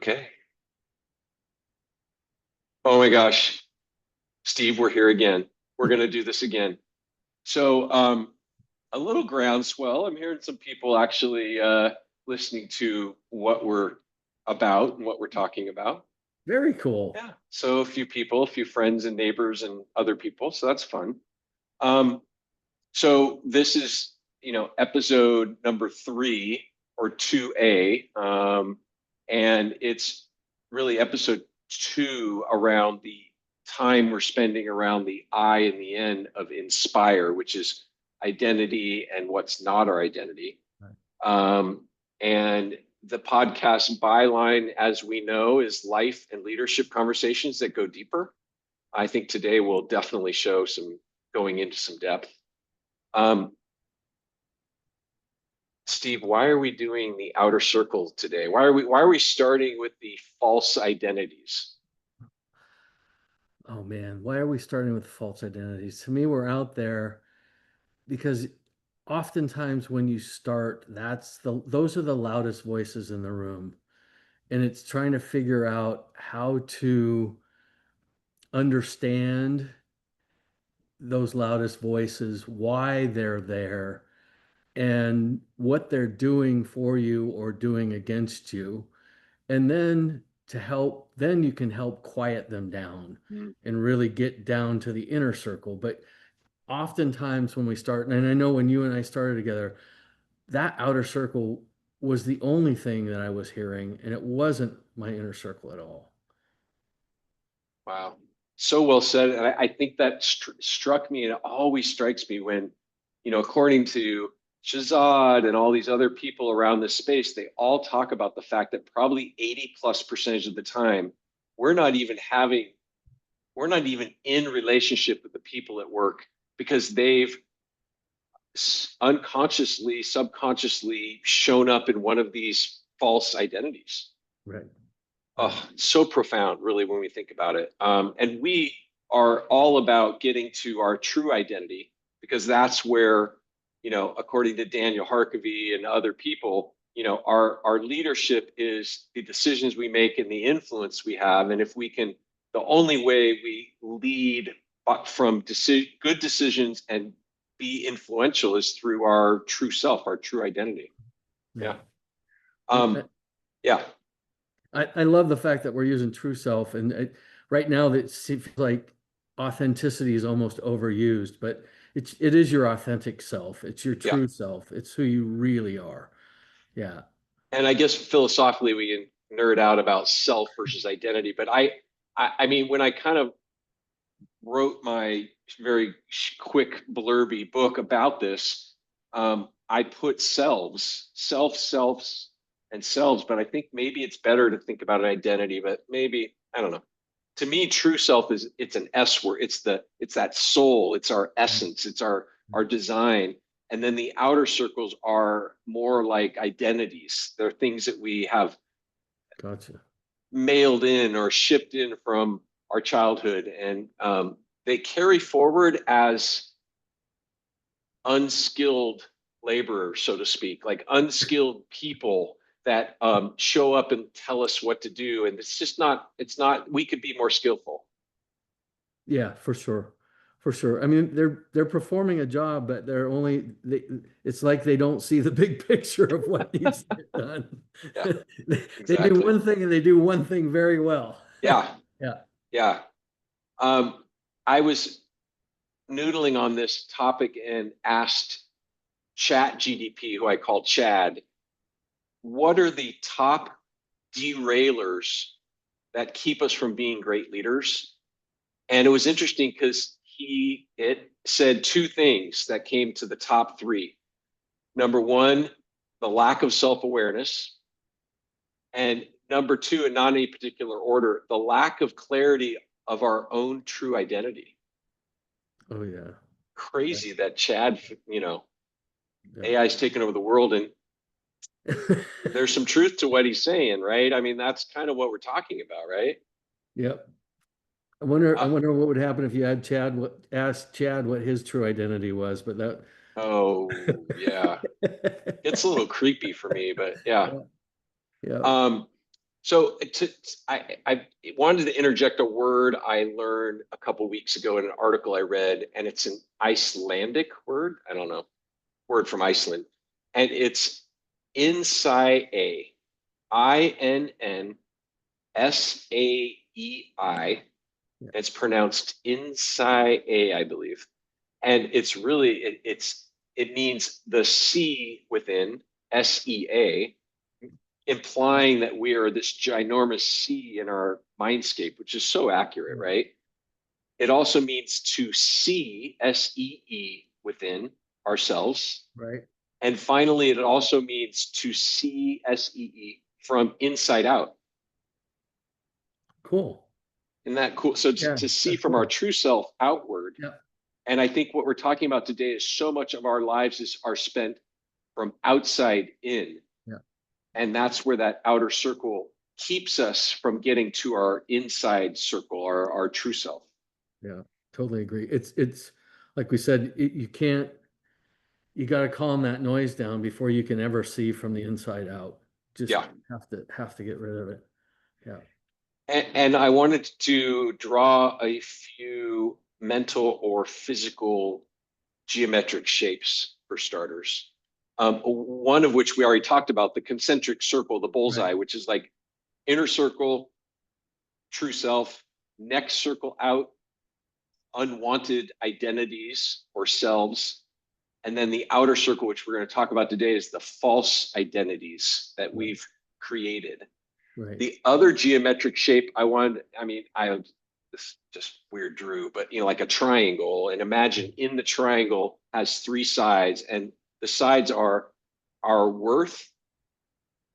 Okay. Oh my gosh, Steve, we're here again. We're going to do this again. So, a little groundswell. I'm hearing some people actually listening to what we're about and what we're talking about. Very cool. Yeah. So, a few people, a few friends and neighbors and other people. So, that's fun. Um, so, this is, episode number 3 or 2A. And it's really episode 2 around the time we're spending around the I and the N of inspire, which is identity and what's not our identity. Right. And the podcast byline, as we know, is life and leadership conversations that go deeper. I think today will definitely show some going into some depth. Um, Steve, why are we doing the outer circle today? Why are we starting with the false identities? Oh man, why are we starting with false identities? To me, we're out there because oftentimes when you start, those are the loudest voices in the room. And it's trying to figure out how to understand those loudest voices, why they're there, and what they're doing for you or doing against you. And then then you can help quiet them down Mm. and really get down to the inner circle. But oftentimes when we start, and I know when you and I started together, that outer circle was the only thing that I was hearing, and it wasn't my inner circle at all. Wow. So well said. And I think that struck me, and it always strikes me when, according to Shirzad and all these other people around this space, they all talk about the fact that probably 80 plus percentage of the time, we're not even having, we're not even in relationship with the people at work because they've unconsciously, subconsciously shown up in one of these false identities. Right. Right. Oh, so profound, really, when we think about it. And we are all about getting to our true identity because that's where, according to Daniel Harkavy and other people, our leadership is the decisions we make and the influence we have. And if we can, the only way we lead from good decisions and be influential is through our true self, our true identity. Yeah. Yeah. And Um, yeah. I love the fact that we're using true self. And right now, that seems like authenticity is almost overused, but it is your authentic self. It's your Yeah. true self. It's who you really are. Yeah. And I guess philosophically we can nerd out about self versus identity. But I mean, when I kind of wrote my very quick blurby book about this, I put selves, and selves. But I think maybe it's better to think about an identity. But maybe I don't know. To me, true self is it's an S word. It's that soul. It's our essence. It's our design. And then the outer circles are more like identities. They're things that we have Gotcha. mailed in or shipped in from our childhood, and they carry forward as unskilled laborers, so to speak, like unskilled people that show up and tell us what to do. And it's just not. It's not. We could be more skillful. Yeah, for sure. For sure. I mean, they're performing a job, but it's like they don't see the big picture of what needs to get done. Yeah, They do exactly. one thing and they do one thing very well. Yeah, Yeah. yeah. Um, I was noodling on this topic and asked Chat GDP, who I call Chad, what are the top derailers that keep us from being great leaders? And it was interesting because it said two things that came to the top three. Number one, the lack of self-awareness. And number two, in not any particular order, the lack of clarity of our own true identity. Oh yeah. Crazy that Chad, Yeah. AI is taking over the world, and there's some truth to what he's saying, right? I mean, that's kind of what we're talking about, right? Yep. I Uh, wonder what would happen if you had asked Chad what his true identity was, but that oh, yeah. It's a little creepy for me, but yeah. yeah. Yeah. Um, So I wanted to interject a word I learned a couple weeks ago in an article I read, and it's an Icelandic word. I don't know, word from Iceland, and it's insae, INNSAEI. Yeah. It's pronounced insae, I believe, and it's really it means the sea within, SEA, implying that we are this ginormous sea in our mindscape, which is so accurate, Yeah. right? It also means to see, SEE, within ourselves. Right. And finally, it also means to see, SEE, from inside out. Cool. Isn't that cool? So Yeah, to see that's from our cool. true self outward. Yeah. And I think what we're talking about today is so much of our lives are spent from outside in. Yeah. And that's where that outer circle keeps us from getting to our inside circle, our true self. Yeah. Totally agree. It's like we said, you can't, you got to calm that noise down before you can ever see from the inside out. Just Yeah. have to get rid of it. Yeah. And I wanted to draw a few mental or physical geometric shapes for starters. One of which we already talked about, the concentric circle, the Right. bullseye, which is like inner circle, true self, next circle out, unwanted identities or selves. And then the outer circle, which we're going to talk about today, is the false identities that Right. we've created. Right. The other geometric shape I wanted, I mean, I this just weird drew, but like a triangle. And imagine in the triangle has three sides, and the sides are our worth,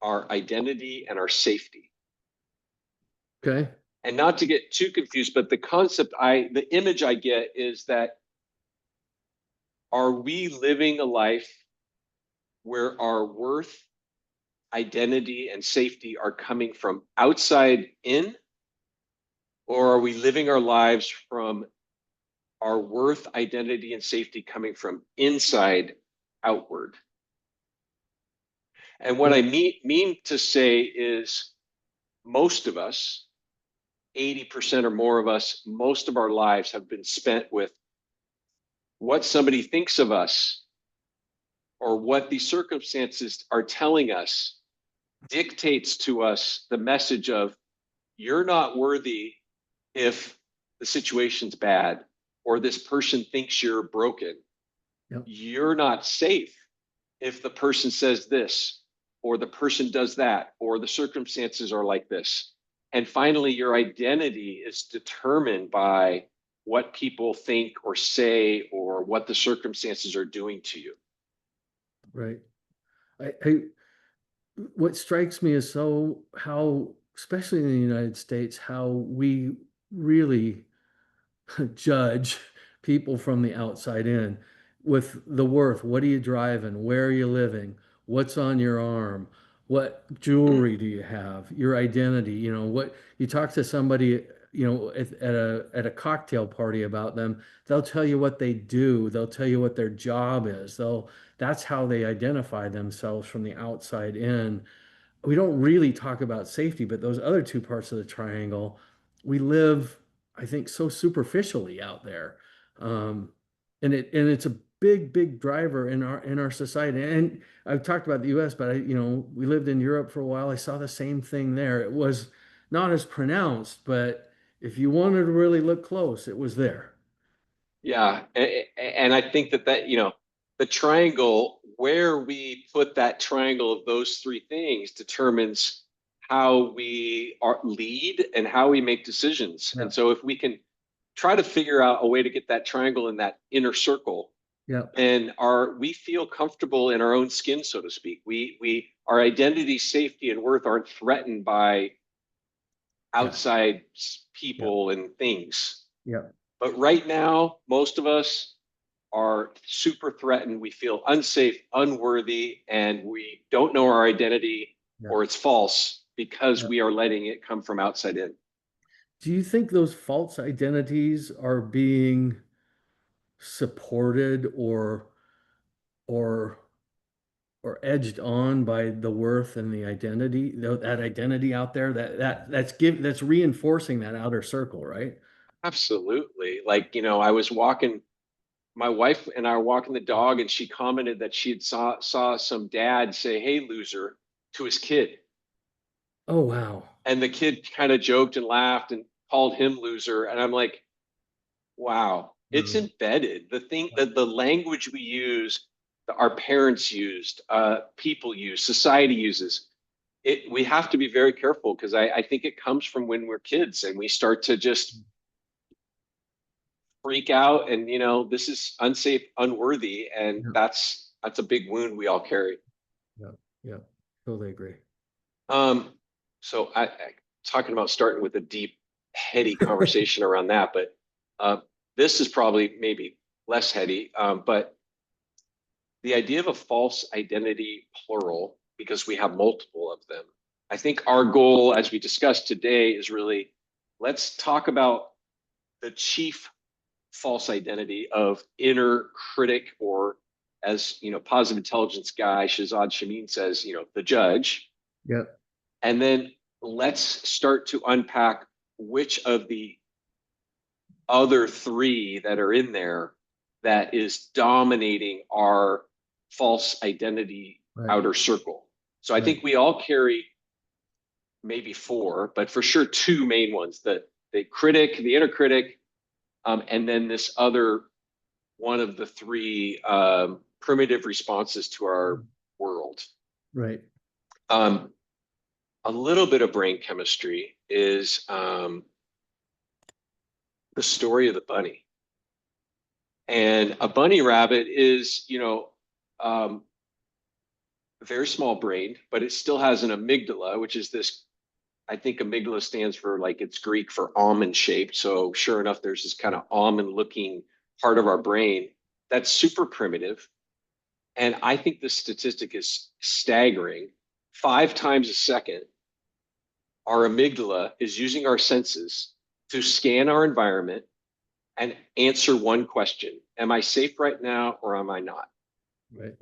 our identity, and our safety. Okay. And not to get too confused, but the image I get is that, are we living a life where our worth, identity, and safety are coming from outside in, or are we living our lives from our worth, identity, and safety coming from inside outward? And what Yeah. I mean to say is, most of us, 80% or more of us, most of our lives have been spent with what somebody thinks of us, or what these circumstances are telling us dictates to us the message of, you're not worthy if the situation's bad, or this person thinks you're broken. Yep. You're not safe if the person says this, or the person does that, or the circumstances are like this. And finally, your identity is determined by what people think or say, or what the circumstances are doing to you. Right. I what strikes me is so how, especially in the United States, how we really judge people from the outside in with the worth. What are you driving? Where are you living? What's on your arm? What jewelry do you have? Your identity, what you talk to somebody, at a cocktail party about them, they'll tell you what they do. They'll tell you what their job is. That's how they identify themselves from the outside in. We don't really talk about safety, but those other two parts of the triangle, we live, I think, so superficially out there. Um, and it's a big driver in our society. And I've talked about the US, but we lived in Europe for a while. I saw the same thing there. It was not as pronounced, but if you wanted to really look close, it was there. Yeah, and I think that the triangle, where we put that triangle of those three things, determines how we lead and how we make decisions. Yeah. And so if we can try to figure out a way to get that triangle in that inner circle, Yeah. then we feel comfortable in our own skin, so to speak. Our identity, safety, and worth aren't threatened by Yeah. outside Yeah. people and things. Yeah. But right now, most of us are super threatened. We feel unsafe, unworthy, and we don't know our identity, Yeah. or it's false, because Yeah. we are letting it come from outside in. Do you think those false identities are being supported or or edged on by the worth and the identity, that identity out there, that's reinforcing that outer circle, right? Absolutely. Like, I was walking, my wife and I were walking the dog, and she commented that she had saw some dad say, "Hey, loser," to his kid. Oh, wow. And the kid kind of joked and laughed and called him loser. And I'm like, wow, it's Wow. embedded. The thing that the language we use, that our parents used, people use, society uses. We have to be very careful, because I think it comes from when we're kids and we start to just freak out, and this is unsafe, unworthy, and Yeah, that's a big wound we all carry. yeah, yeah. Totally agree. Um, so talking about starting with a deep, heady conversation around that, but uh, this is probably maybe less heady, but the idea of a false identity plural, because we have multiple of them. I think our goal, as we discussed today, is really, let's talk about the chief false identity of inner critic, or, as positive intelligence guy Shirzad Chamine says, the judge. Yep. And then let's start to unpack which of the other three that are in there that is dominating our false identity Right. outer circle. So I Right. think we all carry maybe four, but for sure two main ones: the critic, the inner critic, and then this other one of the three primitive responses to our world. Right. Um, a little bit of brain chemistry is the story of the bunny. And a bunny rabbit is, um, a very small brain, but it still has an amygdala, which is this. I think amygdala stands for, like, it's Greek for almond shaped. So sure enough, there's this kind of almond looking part of our brain that's super primitive. And I think the statistic is staggering. 5 times a second, our amygdala is using our senses to scan our environment and answer one question: am I safe right now, or am I not? Right.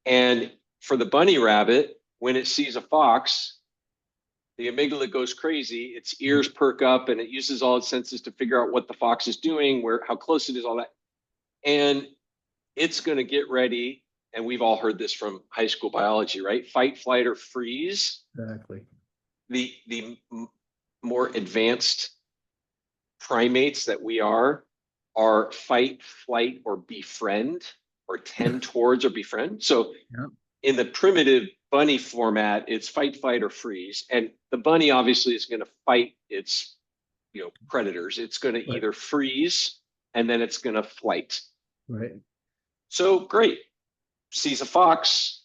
And for the bunny rabbit, when it sees a fox, the amygdala goes crazy, its ears perk up, and it uses all its senses to figure out what the fox is doing, how close it is, all that. And it's going to get ready. And we've all heard this from high school biology, right? Fight, flight, or freeze. Exactly. The more advanced primates that we are fight, flight, or befriend, or tend towards or befriend. So Yeah. in the primitive bunny format, it's fight, flight, or freeze. And the bunny obviously is going to fight its predators. It's going to Right. either freeze, and then it's going to flight. Right. So great. Sees a fox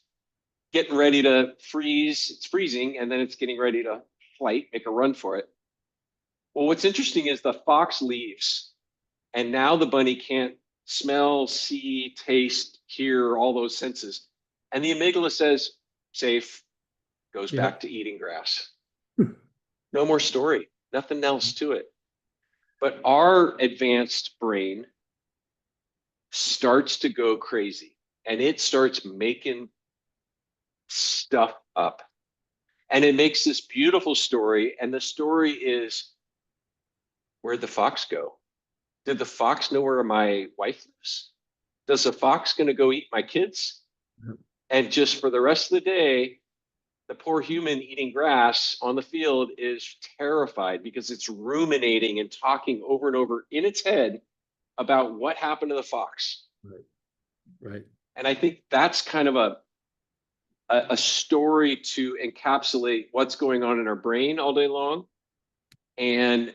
getting ready to freeze. It's freezing, and then it's getting ready to flight, make a run for it. Well, what's interesting is the fox leaves, and now the bunny can't smell, see, taste, hear, all those senses. And the amygdala says, safe, goes back Yep. to eating grass. No more story, nothing else to it. But our advanced brain starts to go crazy, and it starts making stuff up. And it makes this beautiful story. And the story is, where'd the fox go? Did the fox know where my wife lives? Does the fox going to go eat my kids? Yep. And just for the rest of the day, the poor human eating grass on the field is terrified, because it's ruminating and talking over and over in its head about what happened to the fox. Right. Right. And I think that's kind of a story to encapsulate what's going on in our brain all day long, and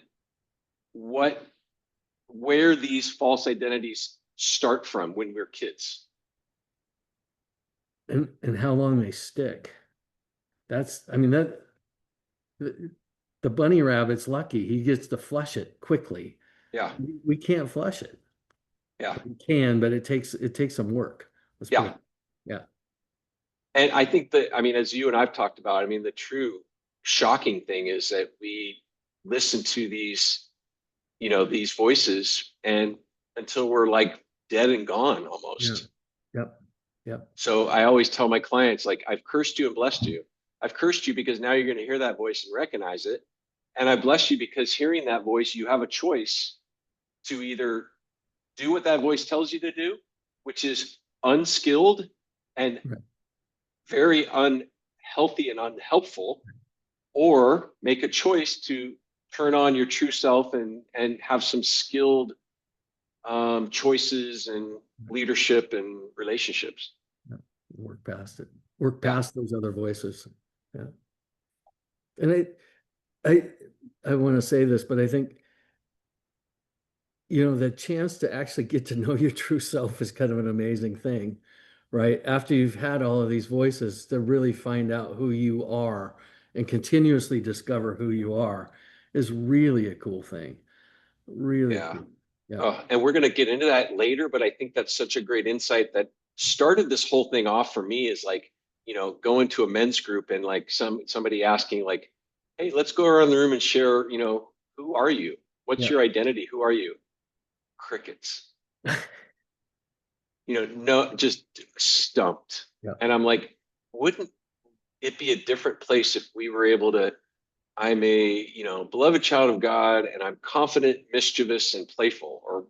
what where these false identities start from when we're kids. And how long they stick. I mean, the, the bunny rabbit's lucky. He gets to flush it quickly. Yeah, We can't flush it. yeah, We can, but it takes some work. Let's put yeah. it. Yeah. And I think that, I mean, as you and I've talked about, I mean, the true shocking thing is that we listen to these voices, and until we're like dead and gone Yeah. almost. Yep. Yep. So I always tell my clients, like, I've cursed you and blessed you. I've cursed you because now you're going to hear that voice and recognize it. And I bless you because hearing that voice, you have a choice to either do what that voice tells you to do, which is unskilled and Right. very unhealthy and unhelpful, or make a choice to turn on your true self and have some skilled choices and leadership and relationships. Yep. Work past it. Work Yeah, past those other voices. Yeah. And I, I want to say this, but I think, the chance to actually get to know your true self is kind of an amazing thing, right? After you've had all of these voices, to really find out who you are and continuously discover who you are is really a cool thing. Really yeah. cool. Yeah. And we're going to get into that later, but I think that's such a great insight that started this whole thing off for me is like, going to a men's group and like somebody asking like, hey, let's go around the room and share, who are you? What's Yeah. your identity? Who are you? Crickets. No, just stumped. Yeah. And I'm like, wouldn't it be a different place if we were able to, I'm a, beloved child of God and I'm confident, mischievous, and playful, or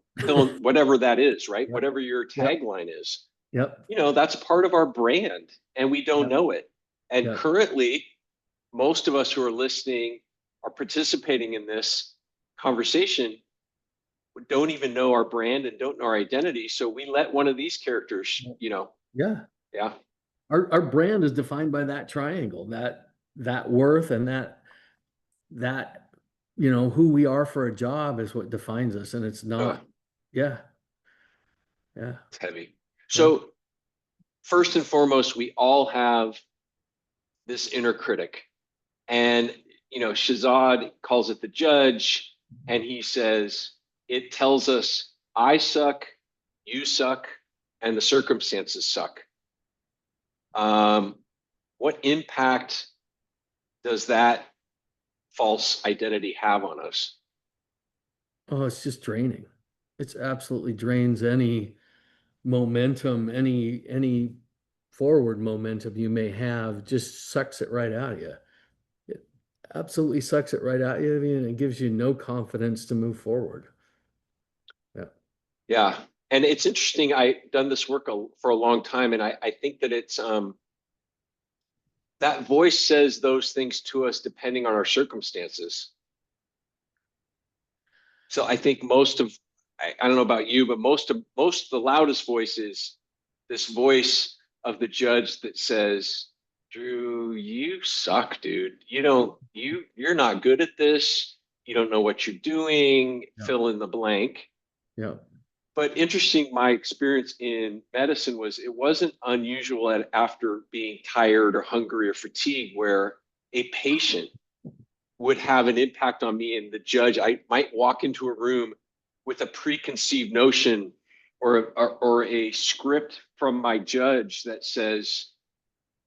whatever that is, right? Yep. Whatever your Yep. tagline is, Yep. that's part of our brand and we don't Yep. know it. And Yep. currently, most of us who are listening are participating in this conversation don't even know our brand and don't know our identity. So we let one of these characters, Yeah. yeah, Our brand is defined by that triangle, that worth and that who we are for a job is what defines us, and it's uh, not. Yeah. Yeah. it's heavy. Yeah. So first and foremost, we all have this inner critic. And, Shazad calls it the judge. And he says, it tells us, I suck, you suck, and the circumstances suck. Um, what impact does that false identity have on us? Oh, it's just draining. It's absolutely drains any momentum, any forward momentum you may have, just sucks it right out of you. It absolutely sucks it right out of you, and it gives you no confidence to move forward. Yeah. Yeah. And it's interesting. I've done this work for a long time, and I think that it's that voice says those things to us depending on our circumstances. So I think I don't know about you, but most of the loudest voice is this voice of the judge that says, Drew, you suck, dude. You're not good at this. You don't know what you're doing, Yeah. fill in the blank. Yeah. But interesting, my experience in medicine was it wasn't unusual after being tired or hungry or fatigued where a patient would have an impact on me and the judge. I might walk into a room with a preconceived notion or a script from my judge that says,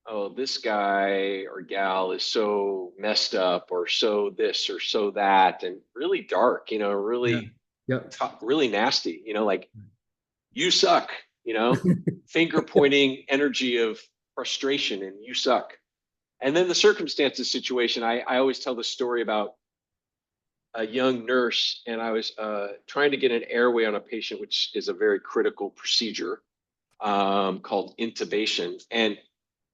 oh, this guy or gal is so messed up or so this or so that, and really dark, Yeah. really Yeah. really nasty, like you suck, finger pointing energy of frustration and you suck. And then the circumstances situation, I always tell the story about a young nurse, and I was trying to get an airway on a patient, which is a very critical procedure called intubation. And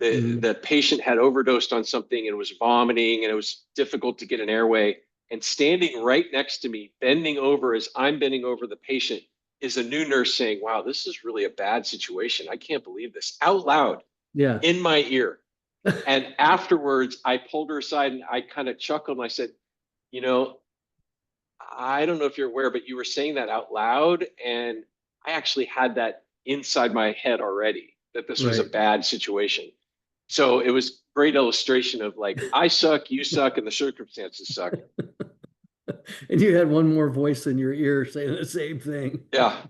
Mhm. the patient had overdosed on something and was vomiting, and it was difficult to get an airway. And standing right next to me, bending over as I'm bending over the patient, is a new nurse saying, wow, this is really a bad situation. I can't believe this, out loud Yeah. in my ear. And afterwards, I pulled her aside and I kind of chuckled and I said, you know, I don't know if you're aware, but you were saying that out loud. And I actually had that inside my head already that this was a Right. bad situation. So it was great illustration of like, I suck, you suck, and the circumstances suck. And you had one more voice in your ear saying the same thing. Yeah.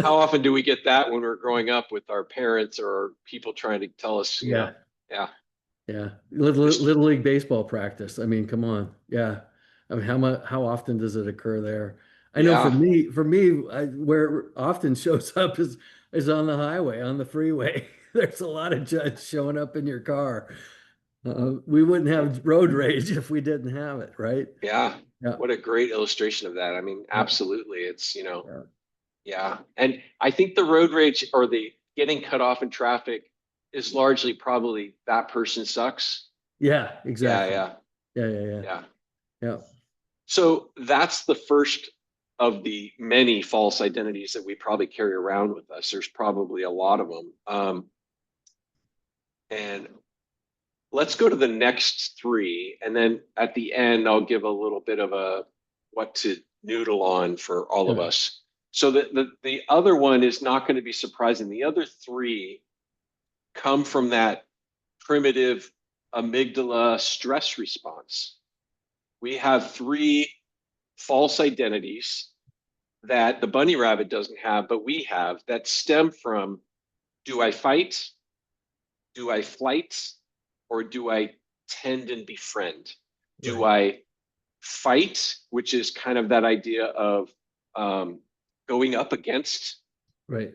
How often do we get that when we're growing up with our parents or people trying to tell us, Yeah. yeah, Yeah. Little League baseball practice. I mean, come on. Yeah. I mean, how often does it occur there? I know yeah, for me, where it often shows up is is on the highway, on the freeway. There's a lot of judge showing up in your car. We wouldn't have road rage if we didn't have it, right? Yeah. Yeah, What a great illustration of that. I mean, yeah, absolutely. It's, yeah. yeah. And I think the road rage or the getting cut off in traffic is largely probably that person sucks. Yeah, Yeah, exactly. yeah, Yeah, yeah, yeah, yeah. yeah, So that's the first of the many false identities that we probably carry around with us. There's probably a lot of them. And let's go to the next three. And then at the end, I'll give a little bit of a what to noodle on for all of yeah. us. So the other one is not going to be surprising. The other three come from that primitive amygdala stress response. We have three false identities that the bunny rabbit doesn't have, but we have that stem from: do I fight? Do I flight? Or do I tend and befriend? Do Right, I fight, which is kind of that idea of um, going up against, right,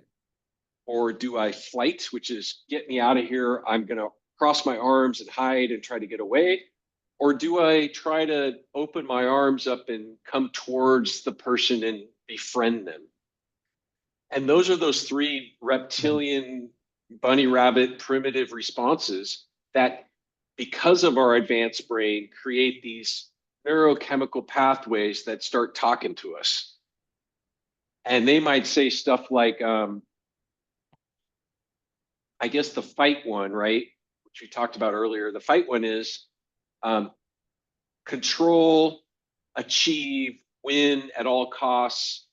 or do I flight, which is get me out of here? I'm going to cross my arms and hide and try to get away. Or do I try to open my arms up and come towards the person and befriend them? And those are those three right, reptilian, bunny rabbit, primitive responses that, because of our advanced brain, create these neurochemical pathways that start talking to us. And they might say stuff like, I guess the fight one, right? Which we talked about earlier. The fight one is um, control, achieve, win at all costs.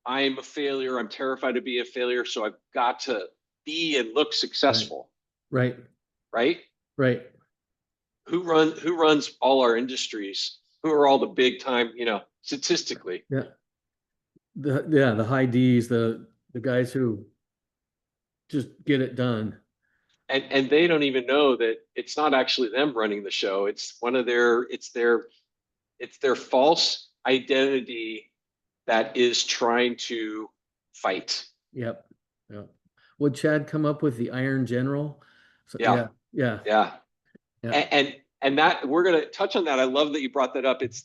I'm a failure. I'm terrified to be a failure. So I've got to be and look right, successful, right, right? right. Who runs all our industries? Who are all the big time, statistically? Yeah, the high D's, the guys who just get it done. And they don't even know that it's not actually them running the show. It's one of their false identity that is trying to fight. Yep. Yep. Would Chad come up with the Iron General? So, Yeah, yeah, yeah, yeah. yeah, And that we're gonna touch on that. I love that you brought that up. It's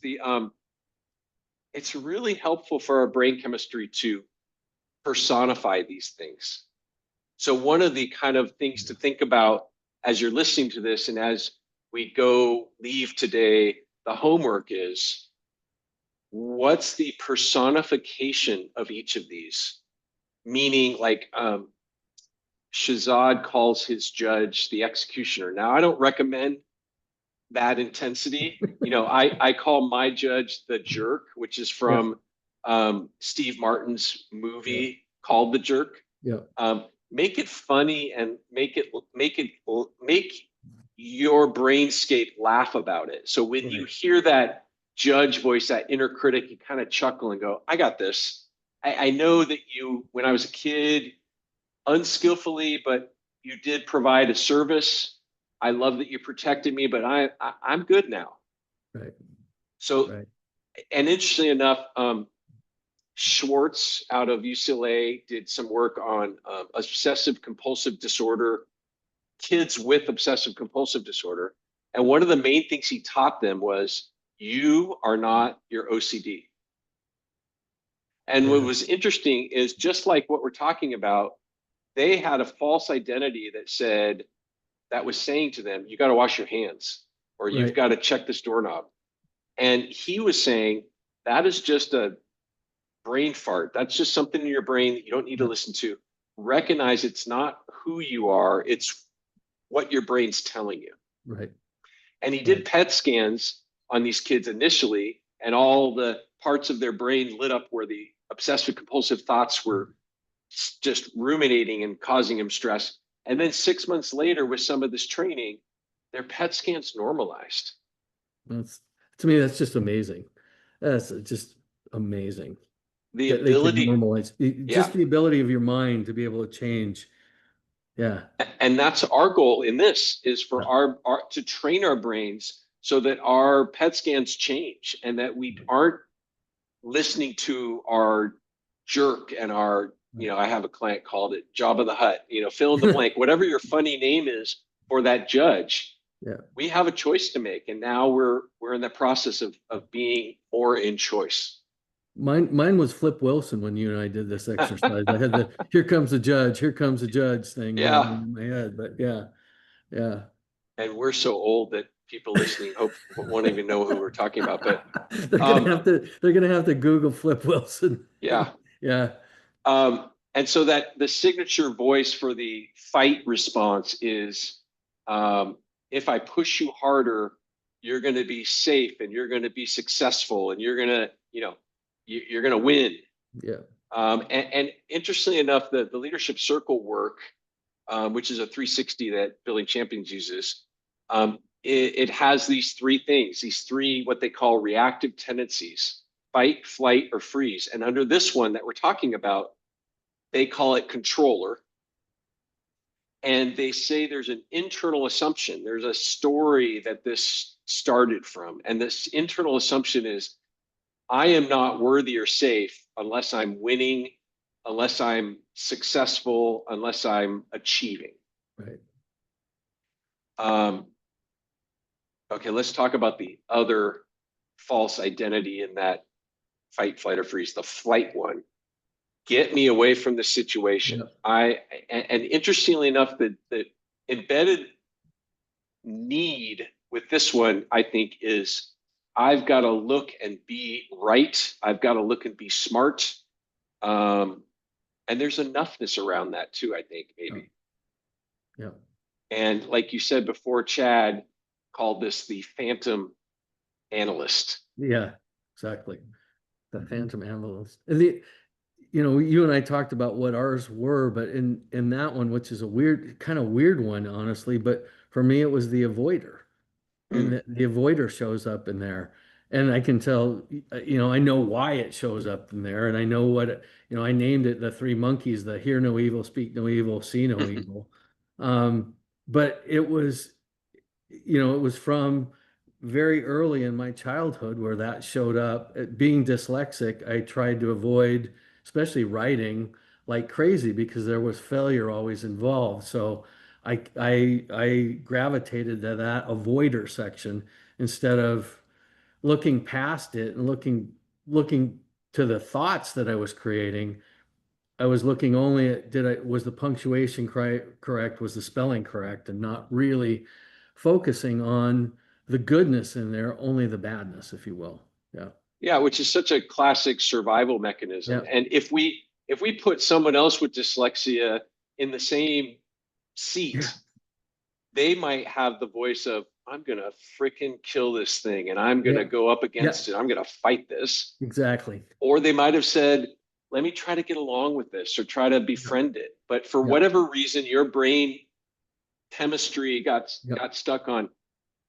really helpful for our brain chemistry to personify these things. So one of the kind of things to think about as you're listening to this and as we go leave today, the homework is: what's the personification of each of these? Meaning, like Shazad calls his judge the executioner. Now, I don't recommend that intensity. I call my judge the jerk, which is yeah, from Steve Martin's yeah, movie called The Jerk. yeah. Make it funny and make your brainscape laugh about it. So when you Right, hear that judge voice, that inner critic, you kind of chuckle and go, "I got this. I know that you, when I was a kid, unskillfully, but you did provide a service. I love that you protected me, but I'm good now." right, So, right. and interestingly enough, Schwartz out of UCLA did some work on obsessive compulsive disorder, kids with obsessive compulsive disorder. And one of the main things he taught them was, you are not your OCD. And what Yeah, was interesting is, just like what we're talking about, they had a false identity that was saying to them, you got to wash your hands, or you've right, got to check this doorknob. And he was saying, that is just a brain fart. That's just something in your brain that you don't need to yeah, listen to. Recognize it's not who you are, it's what your brain's telling you. right, And he right, did PET scans on these kids initially, and all the parts of their brain lit up where the obsessive compulsive thoughts were just ruminating and causing him stress. And then 6 months later, with some of this training, their PET scans normalized. that's to me, that's just amazing. That's just amazing The that they can ability, normalize yeah. just the ability of your mind to be able to change. Yeah, And that's our goal in this, is for yeah, our to train our brains so that our PET scans change and that we aren't listening to our jerk and our I have a client called it Jabba the Hutt, fill in the blank, whatever your funny name is for that judge. Yeah. We have a choice to make, and now we're in the process of being more in choice. Mine was Flip Wilson when you and I did this exercise. I had the "here comes the judge, here comes the judge" thing going Yeah, on in my head. But yeah, yeah. and we're so old that people listening hope won't even know who we're talking about. But They're gonna have to Google Flip Wilson. yeah, Yeah, and so that the signature voice for the fight response is, if I push you harder, you're going to be safe and you're going to be successful and you're going to, you're going to win. yeah, And interestingly enough, the leadership circle work, which is a 360 that Building Champions uses, it has these three things, these three what they call reactive tendencies: fight, flight, or freeze. And under this one that we're talking about, they call it controller. And they say there's an internal assumption. There's a story that this started from. And this internal assumption is, I am not worthy or safe unless I'm winning, unless I'm successful, unless I'm achieving. right. Um, okay, let's talk about the other false identity in that fight, flight, or freeze, the flight one. Get me away from the situation. Yeah, And interestingly enough, the embedded need with this one, I think, is I've got to look and be right. I've got to look and be smart. And there's enoughness around that too, I think, yeah, maybe. yeah, And like you said before, Chad called this the phantom analyst. yeah, exactly. The phantom analyst. And you and I talked about what ours were, but in that one, which is a weird, kind of weird one, honestly, but for me, it was the avoider. And Mm. the avoider shows up in there. And I can tell, I know why it shows up in there. And I know I named it the three monkeys, the hear no evil, speak no evil, see no evil. Um, but it was from very early in my childhood where that showed up. Being dyslexic, I tried to avoid, especially writing, like crazy because there was failure always involved. So I gravitated to that avoider section instead of looking past it and looking to the thoughts that I was creating. I was looking only at was the punctuation correct, was the spelling correct, and not really focusing on the goodness in there, only the badness, if you will. Yeah. Yeah, which is such a classic survival mechanism. Yeah. And if we put someone else with dyslexia in the same Yeah. seat, they might have the voice of, I'm gonna freaking kill this thing and I'm Yeah. gonna go up Yeah. against it. I'm gonna fight this. Exactly. Or they might have said, let me try to get along with this or try to Yeah. befriend it. But for Yeah. whatever reason, your brain chemistry Yeah. got stuck on,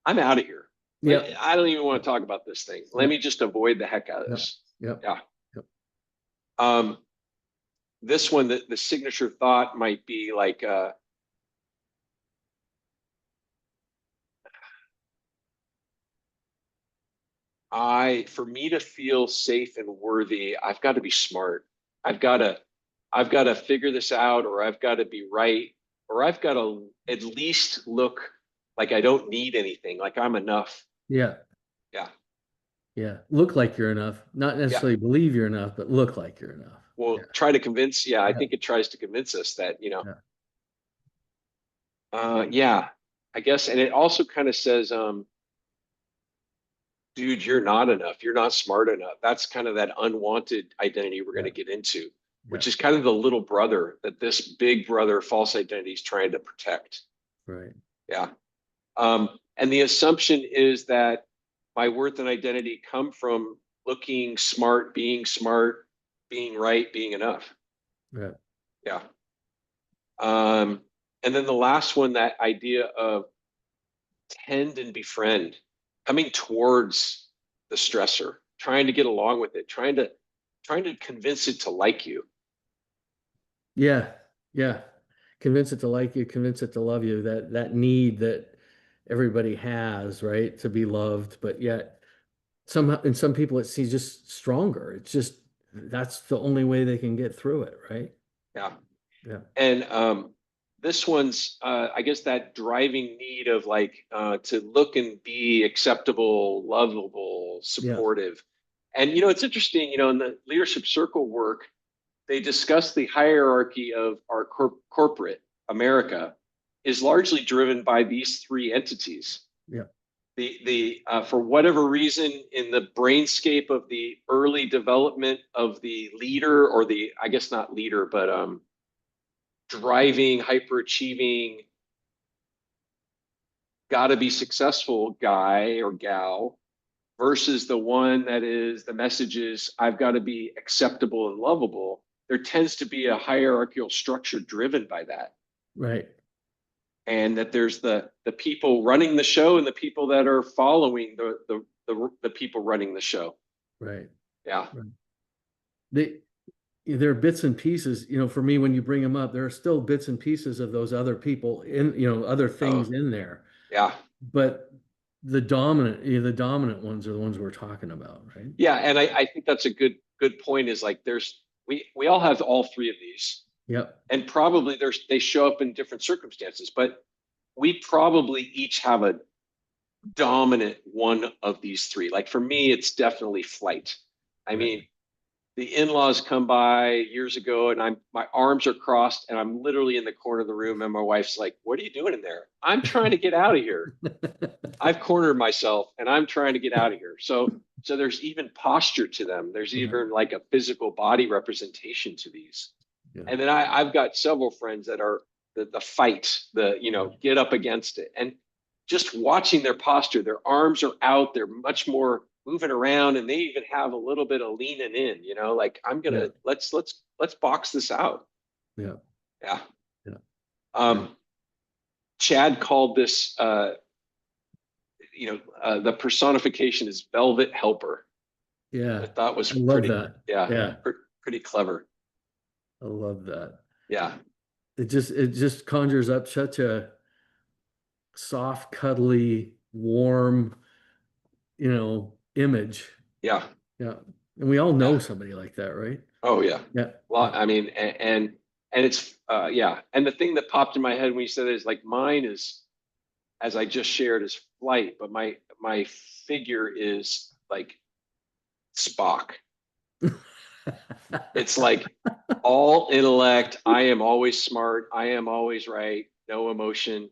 I'm out of here. Yeah. I don't even want to talk about this thing. Let Yeah. me just avoid the heck out of Yeah. this. Yeah. Yeah. Yeah. Um, this one, the signature thought might be like, for me to feel safe and worthy, I've got to be smart. I've got to, I've got to figure this out, or I've got to be right, or I've got to at least look like I don't need anything, like I'm enough. Yeah. Yeah. Yeah. Look like you're enough. Not Yeah. necessarily believe you're enough, but look like you're enough. Yeah. Well, try to convince. Yeah. I Yeah. think it tries to convince us that, Yeah. yeah, I guess. And it also kind of says, dude, you're not enough. You're not smart enough. That's kind of that unwanted identity we're going Yeah. to get into, Yeah. which is kind of the little brother that this big brother false identity is trying to protect. Right. Yeah. And the assumption is that my worth and identity come from looking smart, being right, being enough. Yeah. Yeah. Um, and then the last one, that idea of tend and befriend, coming towards the stressor, trying to get along with it, trying to convince it to like you. Yeah. Yeah. Convince it to like you, convince it to love you, that need that everybody has, right? To be loved, but yet somehow in some people it's just stronger. It's just that's the only way they can get through it, right? Yeah. Yeah. And this one's, I guess, that driving need of like to look and be acceptable, lovable, Yeah. supportive. And, it's interesting, in the leadership circle work, they discuss the hierarchy of our corporate America is largely driven by these three entities. Yeah. The for whatever reason in the brainscape of the early development of the leader, or the, I guess not leader, but driving, hyperachieving, got to be successful guy or gal, versus the one that is the message is I've got to be acceptable and lovable. There tends to be a hierarchical structure driven by that. Right. And that there's the people running the show and the people that are following the people running the show. Right. Yeah. Right. They, there are bits and pieces, for me, when you bring them up, there are still bits and pieces of those other people in, other things Oh, in there. yeah. But the dominant ones are the ones we're talking about, right? Yeah. And I think that's a good point, is like we all have all three of these, Yep. and probably they show up in different circumstances, but we probably each have a dominant one of these three. Like for me, it's definitely flight. I Right. mean, the in-laws come by years ago, and my arms are crossed and I'm literally in the corner of the room, and my wife's like, "What are you doing in there?" I'm trying to get out of here. I've cornered myself and I'm trying to get out of here. So there's even posture to them. There's Yeah. even like a physical body representation to these. Yeah. And then I've got several friends that are the fight, get up against it. And just watching their posture, their arms are out, they're much more moving around, and they even have a little bit of leaning in, like I'm Yeah. gonna let's box this out. Yeah. Yeah. Yeah. Yeah. Um, Chad called this the personification is velvet helper. I Yeah. thought was I love pretty, that. yeah, Yeah. pretty clever. I love that. Yeah. It just conjures up such a soft, cuddly, warm, image. Yeah. Yeah. And we all know Yeah. somebody like that, right? Oh yeah. Yeah. Well, Yeah. I mean, and it's yeah. And the thing that popped in my head when you said it is like mine is, as I just shared, is flight, but my figure is like Spock. It's like all intellect. I am always smart. I am always right. No emotion.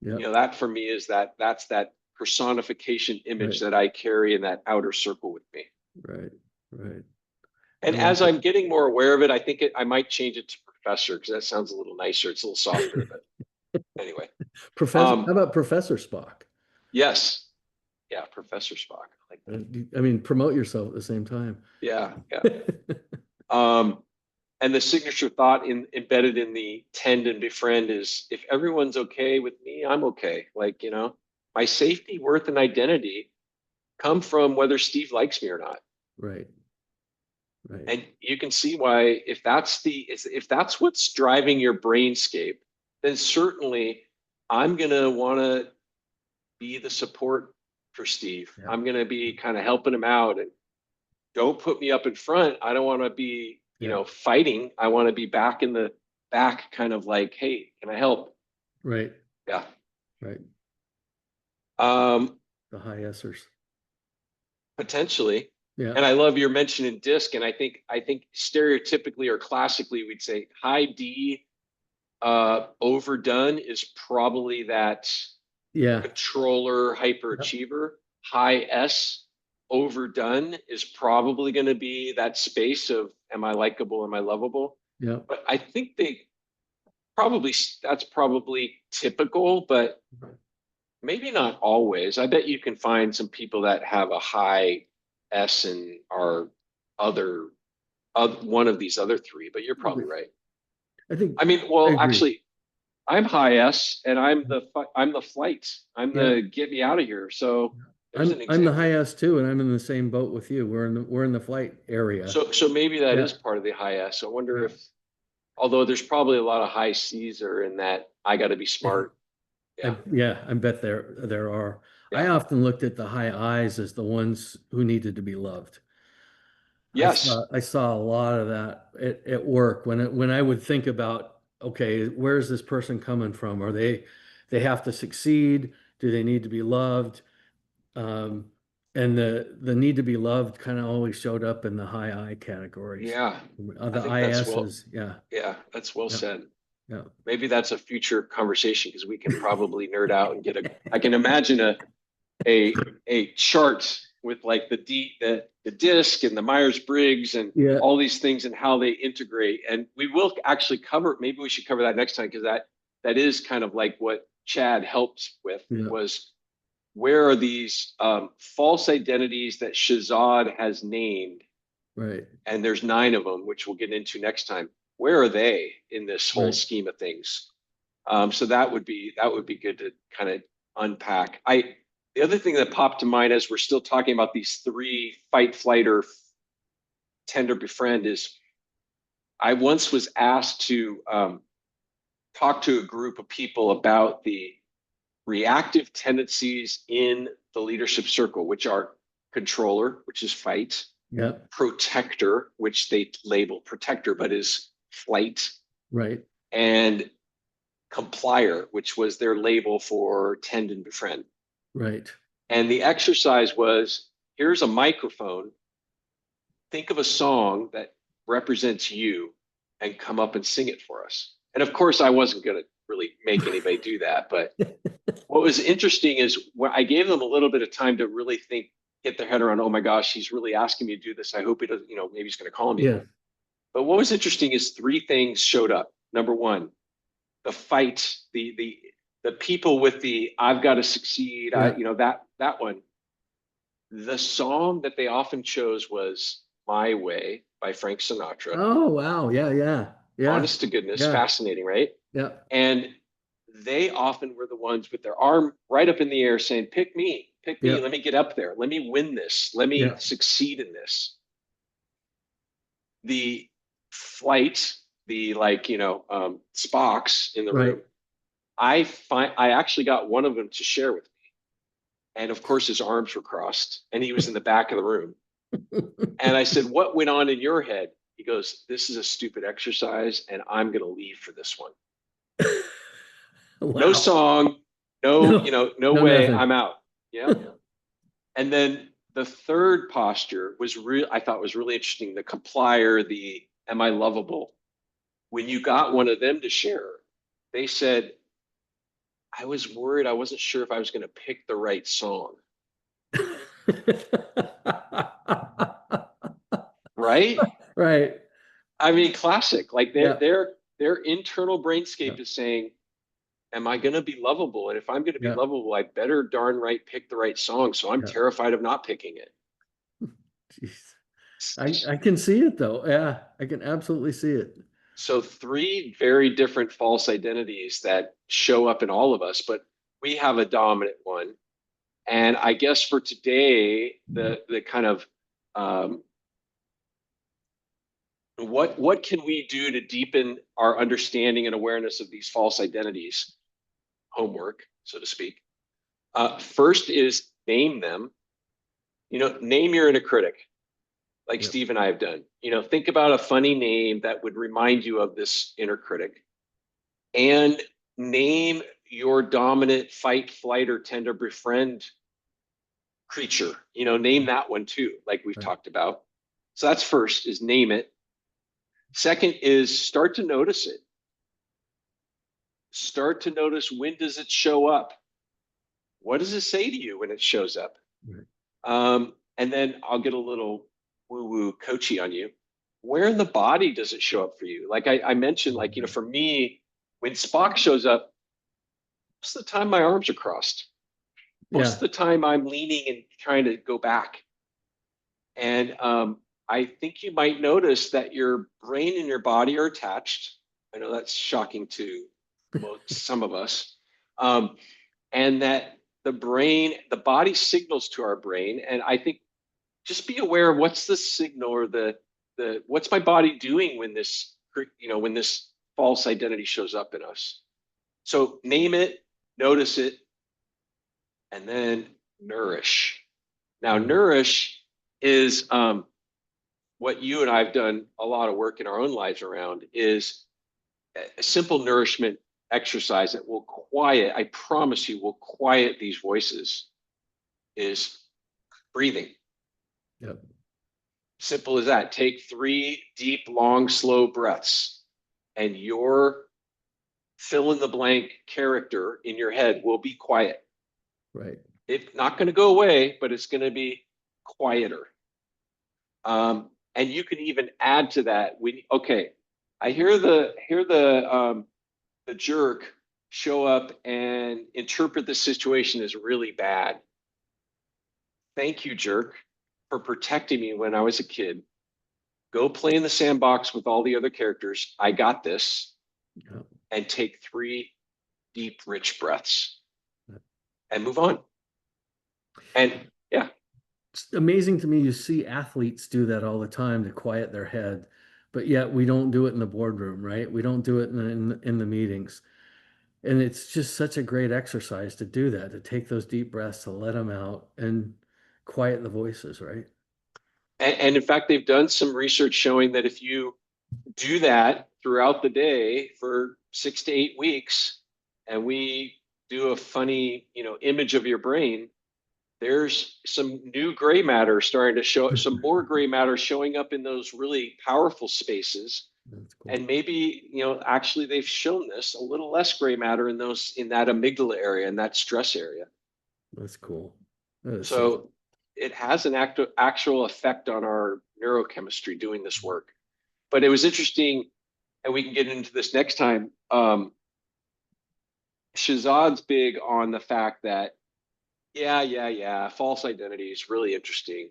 Yeah. That for me is that's that personification image Right. that I carry in that outer circle with me. Right. Right. I And like as it. I'm getting more aware of it, I think I might change it to professor, because that sounds a little nicer. It's a little softer, but anyway. Professor, how Um, about Professor Spock? yes. Yeah, Professor Spock. I like that. I mean, promote yourself at the same time. Yeah, yeah. Um, and the signature thought embedded in the tend and befriend is, if everyone's okay with me, I'm okay. Like, my safety, worth, and identity come from whether Steve likes me or not. Right. Right. And you can see why, if that's what's driving your brainscape, then certainly I'm gonna want to be the support for Steve. Yeah. I'm gonna be kind of helping him out, and don't put me up in front. I don't want to be, Yeah. fighting. I want to be back in the back, kind of like, hey, can I help? Right. Yeah. Right. Um, The high Sers. Potentially. Yeah. And I love your mention in disc. And I think stereotypically or classically we'd say high D overdone is probably that Yeah. controller Yep. hyperachiever. High S overdone is probably going to be that space of, am I likable? Am I lovable? Yep. But I think that's probably typical, but maybe not always. I bet you can find some people that have a high S and are other, one of these other three, but you're probably right. I think I mean, I well, agree. actually, I'm high S and I'm the flight. I'm Yeah. the get me out of here. So there's an I'm the high example. S too, and I'm in the same boat with you. We're in the flight area. So maybe that Yeah. is part of the high S. I wonder Yeah. if, although there's probably a lot of high C's are in that I got to be smart. Yeah. I bet there are. I Yeah. often looked at the high I's as the ones who needed to be loved. Yes. I saw a lot of that at work when I would think about, okay, where's this person coming from? Are they have to succeed? Do they need to be loved? Um, and the need to be loved kind of always showed up in the high I categories. Yeah. I The think that's well, ISs, yeah, yeah, that's well yeah, said. yeah. Maybe that's a future conversation because we can probably nerd out and I can imagine a chart with like the disc and the Myers-Briggs and Yeah, all these things and how they integrate. And we will actually cover, maybe we should cover that next time because that is kind of like what Chad helped with yeah, was where are these false identities that Shirzad has named, right, and there's 9 of them, which we'll get into next time. Where are they in this whole right. scheme of things? So that would be good to kind of unpack. The other thing that popped to mind as we're still talking about these 3 fight, flight, or tender befriend is I once was asked to talk to a group of people about the reactive tendencies in the leadership circle, which are controller, which is fight, Yeah, protector, which they label protector, but is flight, right, and complier, which was their label for tend and befriend. right. And the exercise was here's a microphone. Think of a song that represents you and come up and sing it for us. And of course, I wasn't going to really make anybody do that. But what was interesting is when I gave them a little bit of time to really think, get their head around, oh my gosh, he's really asking me to do this. I hope he doesn't, maybe he's going to call me. Yeah, But what was interesting is 3 things showed up. Number one, the fight, the people with the I've got to succeed, yeah. that one. The song that they often chose was My Way by Frank Sinatra. Oh, wow. Yeah, yeah, yeah, Honest to goodness, yeah, fascinating, right? yeah, And they often were the ones with their arm right up in the air saying, pick me, yeah, let me get up there, let me win this, let me yeah. succeed in this. The flight, the Spocks in the Right. room, I actually got one of them to share with me. And of course, his arms were crossed and he was in the back of the room. And I said, what went on in your head? He goes, this is a stupid exercise and I'm going to leave for this one. No Wow. song, no, No, no no, way, nothing. I'm out. Yeah. And then the third posture was real, I thought was really interesting. The complier, the am I lovable? When you got one of them to share, they said, I was worried. I wasn't sure if I was going to pick the right song. Right? Right. I mean, classic. Like Yeah, their internal yeah, brainscape is saying, am I going to be lovable? And if I'm going to be yeah, lovable, I better darn right pick the right song. So I'm yeah. terrified of not picking it. Jeez. I can see it though. Yeah, I can absolutely see it. So 3 very different false identities that show up in all of us, but we have a dominant one. And I guess for today, the kind of what can we do to deepen our understanding and awareness of these false identities? Homework, so to speak. First is name them. Name your inner critic, like Yep. Steve and I have done. Think about a funny name that would remind you of this inner critic, and name your dominant fight, flight, or tender befriend creature. Name that one too, like we've Right. talked about. So that's first is name it. Second is start to notice it. Start to notice when does it show up? What does it say to you when it shows up? Right. And then I'll get a little woo-woo coachy on you. Where in the body does it show up for you? Like I mentioned, like, Mhm. for me, when Spock shows up, most of the time my arms are crossed. Most of Yeah. the time I'm leaning and trying to go back. And I think you might notice that your brain and your body are attached. I know that's shocking to some of us. Um, and that the body signals to our brain. And I think just be aware of what's the signal or what's my body doing when this false identity shows up in us. So name it, notice it, and then nourish. Now, Mm. nourish is what you and I've done a lot of work in our own lives around is a simple nourishment exercise that will quiet, I promise you, will quiet these voices is breathing. Yep. Simple as that. Take 3 deep, long, slow breaths, and your fill in the blank character in your head will be quiet. Right. It's not going to go away, but it's going to be quieter. And you can even add to that. Okay, I hear the jerk show up and interpret the situation as really bad. Thank you, jerk, for protecting me when I was a kid. Go play in the sandbox with all the other characters. I got this. Yep. And take 3 deep, rich breaths and move on. And yeah. It's amazing to me. You see athletes do that all the time to quiet their head, but yet we don't do it in the boardroom, right? We don't do it in the meetings. And it's just such a great exercise to do that, to take those deep breaths, to let them out and quiet the voices, right? And in fact, they've done some research showing that if you do that throughout the day for 6 to 8 weeks, and we do a funny, image of your brain, there's some new gray matter starting to show, some more gray matter showing up in those really powerful spaces. That's cool. And maybe, actually they've shown this, a little less gray matter in that amygdala area, in that stress area. That's cool. That is So it has an actual effect on our neurochemistry doing this work. But it was interesting, and we can get into this next time. Shirzad's big on the fact that, yeah, false identity is really interesting,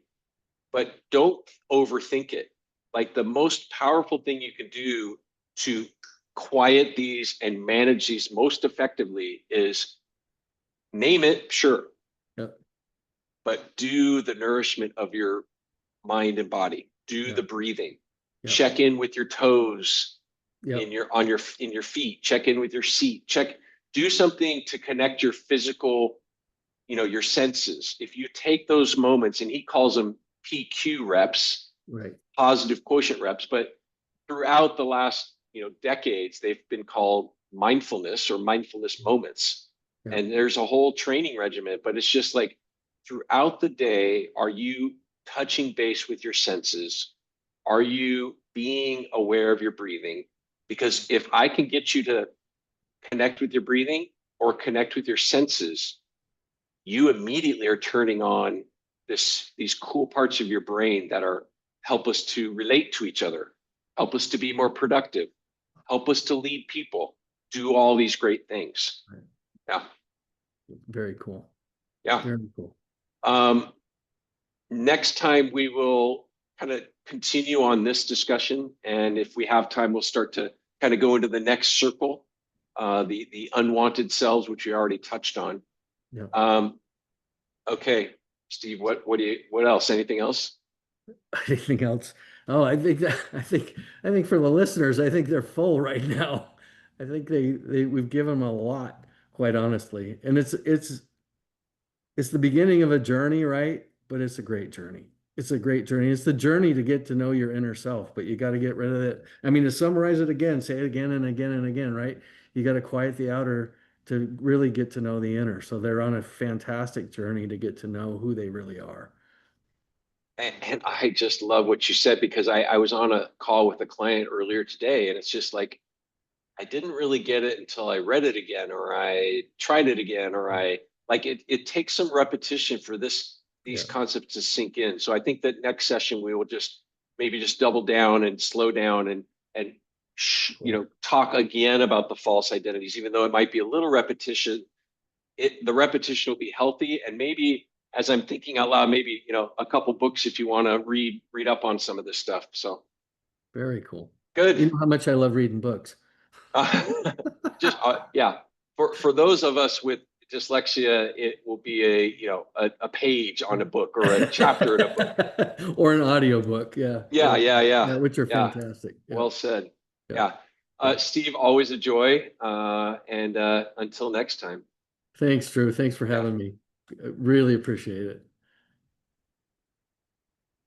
but don't overthink it. Like the most powerful thing you can do to quiet these and manage these most effectively is name it, sure, Yep. but do the nourishment of your mind and body. Do Yep. the breathing. Yep. Check in with your toes Yep. in your feet. Check in with your seat. Do something to connect your physical, your senses. If you take those moments, and he calls them PQ reps, Right. positive quotient reps, but throughout the last, decades, they've been called mindfulness or mindfulness moments. Yep. And there's a whole training regimen, but it's just like throughout the day, are you touching base with your senses? Are you being aware of your breathing? Because if I can get you to connect with your breathing or connect with your senses, you immediately are turning on these cool parts of your brain that help us to relate to each other, help us to be more productive, help us to lead people, do all these great things. Right. Yeah. Very cool. Yeah. Very cool. Next time we will kind of continue on this discussion, and if we have time, we'll start to kind of go into the next circle, the unwanted selves, which we already touched on. Yeah. Okay, Steve, what else? Anything else? Anything else? Oh, I think for the listeners, I think they're full right now. I think we've given them a lot, quite honestly. And it's the beginning of a journey, right? But it's a great journey. It's a great journey. It's the journey to get to know your inner self, but you got to get rid of it. I mean, to summarize it again, say it again and again and again, right? You got to quiet the outer to really get to know the inner. So they're on a fantastic journey to get to know who they really are. And I just love what you said, because I was on a call with a client earlier today, and it's just like, I didn't really get it until I read it again, or I tried it again, or it takes some repetition for these Yeah. concepts to sink in. So I think that next session we will maybe just double down and slow down and talk again about the false identities, even though it might be a little repetition. The repetition will be healthy, and maybe, as I'm thinking out loud, maybe a couple books if you want to read up on some of this stuff. So Very cool. You good. know how much I love reading books. Yeah. For those of us with dyslexia, it will be a page on a book or a chapter in a book. Or an audiobook. Yeah. Yeah, yeah, Yeah, yeah, which are yeah. fantastic. Yeah. Well said. Yeah. Yeah. Yeah. Steve, always a joy. And until next time. Thanks, Drew. Thanks for Yeah. having me. I really appreciate it.